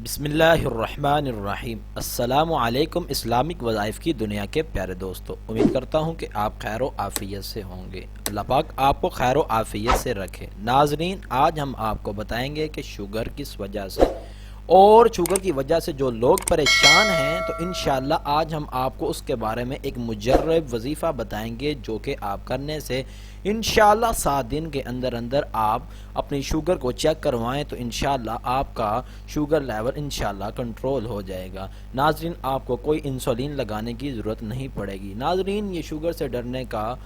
बिस्मिल्लाहिर्रहमानिर्रहीम। अस्सलामु अलैकुम इस्लामिक वज़ाइफ की दुनिया के प्यारे दोस्तों, उम्मीद करता हूँ कि आप खैर व आफ़ियत से होंगे। अल्लाह पाक आपको खैर व आफ़ियत से रखे। नाज़रीन, आज हम आपको बताएंगे कि शुगर किस वजह से और शुगर की वजह से जो लोग परेशान हैं, तो इंशाअल्लाह आज हम आपको उसके बारे में एक मुजर्रब वजीफ़ा बताएंगे जो कि आप करने से इंशाअल्लाह 7 दिन के अंदर अंदर आप अपनी शुगर को चेक करवाएं तो इंशाअल्लाह आपका शुगर लेवल इंशाअल्लाह कंट्रोल हो जाएगा। नाज़रीन, आपको कोई इंसुलिन लगाने की ज़रूरत नहीं पड़ेगी। नाज़रीन, ये शुगर से डरने का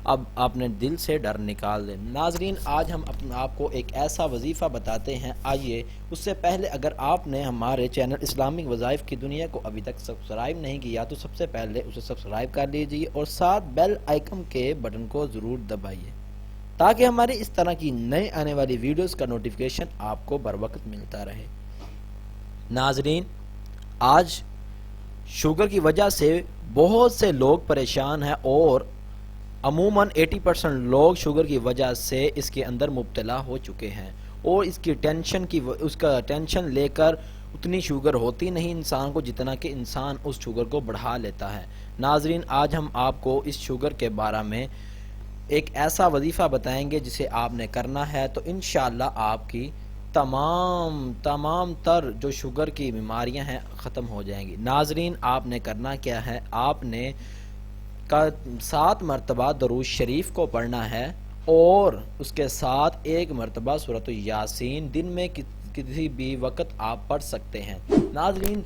अब अपने दिल से डर निकाल दें। नाज़रीन, आज हम आपको एक ऐसा वजीफ़ा बताते हैं। आइए, उससे पहले अगर आपने हमारे चैनल इस्लामिक वज़ाइफ की दुनिया को अभी तक सब्सक्राइब नहीं किया तो सबसे पहले उसे सब्सक्राइब कर लीजिए और साथ बेल आइकन के बटन को ज़रूर दबाइए ताकि हमारी इस तरह की नई आने वाली वीडियोस का नोटिफिकेशन आपको बर वक्त मिलता रहे। नाज़रीन, आज शुगर की वजह से बहुत से लोग परेशान हैं और अमूमन 80% लोग शुगर की वजह से इसके अंदर मुब्तला हो चुके हैं और इसकी उसका टेंशन लेकर उतनी शुगर होती नहीं इंसान को जितना कि इंसान उस शुगर को बढ़ा लेता है। नाज़रीन, आज हम आपको इस शुगर के बारे में एक ऐसा वजीफ़ा बताएंगे जिसे आपने करना है तो इंशाअल्लाह आपकी तमाम तर जो शुगर की बीमारियां हैं ख़त्म हो जाएंगी। नाज़रीन, आपने करना क्या है, आपने 7 मरतबा दरूद शरीफ को पढ़ना है और उसके साथ 1 मरतबा सूरत यासीन दिन में किसी भी वक्त आप पढ़ सकते हैं। नाज़रीन,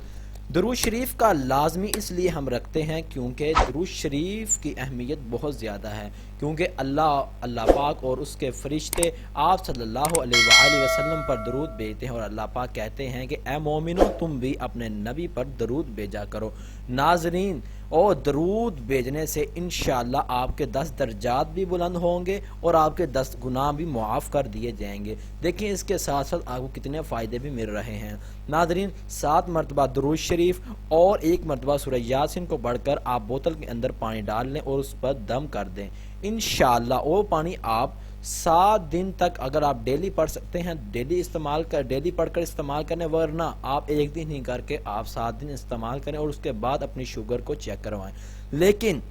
दरूद शरीफ का लाजमी इसलिए हम रखते हैं क्योंकि दरूद शरीफ की अहमियत बहुत ज़्यादा है, क्योंकि अल्लाह पाक और उसके फरिश्ते आप सल्लल्लाहु अलैहि वसल्लम पर दरूद भेजते हैं और अल्लाह पाक कहते हैं कि ए मोमिनो, तुम भी अपने नबी पर दरूद भेजा करो। नाज़रीन, और दरूद भेजने से इंशाअल्लाह आपके 10 दर्जात भी बुलंद होंगे और आपके 10 गुनाह भी मुआफ़ कर दिए जाएंगे। देखिए, इसके साथ साथ आपको कितने फ़ायदे भी मिल रहे हैं। नाज़रीन, 7 मरतबा दरूद शरीफ और 1 मरतबा सूरह यासीन को पढ़कर आप बोतल के अंदर पानी डाल लें और उस पर दम कर दें। इंशाअल्लाह वो पानी आप 7 दिन तक अगर आप डेली पढ़ सकते हैं, डेली पढ़कर इस्तेमाल करें, वरना आप एक दिन ही करके आप 7 दिन इस्तेमाल करें और उसके बाद अपनी शुगर को चेक करवाएं। लेकिन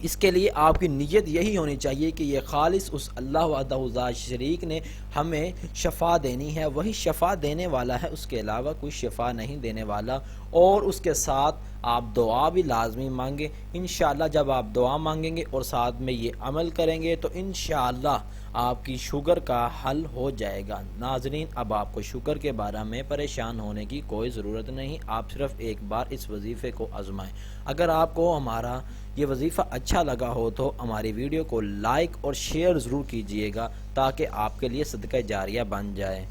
इसके लिए आपकी नीयत यही होनी चाहिए कि ये खालिस उस अल्लाह वहदहु ला शरीक ने हमें शफा देनी है, वही शफा देने वाला है, उसके अलावा कोई शफा नहीं देने वाला। और उसके साथ आप दुआ भी लाजमी मांगे। इंशाअल्लाह जब आप दुआ मांगेंगे और साथ में ये अमल करेंगे तो इंशाअल्लाह आपकी शुगर का हल हो जाएगा। नाज़रीन, अब आपको शुगर के बारे में परेशान होने की कोई ज़रूरत नहीं, आप सिर्फ एक बार इस वजीफ़े को आजमाएं। अगर आपको हमारा ये वजीफ़ा अच्छा लगा हो तो हमारी वीडियो को लाइक और शेयर ज़रूर कीजिएगा ताकि आपके लिए सदका जारिया बन जाए।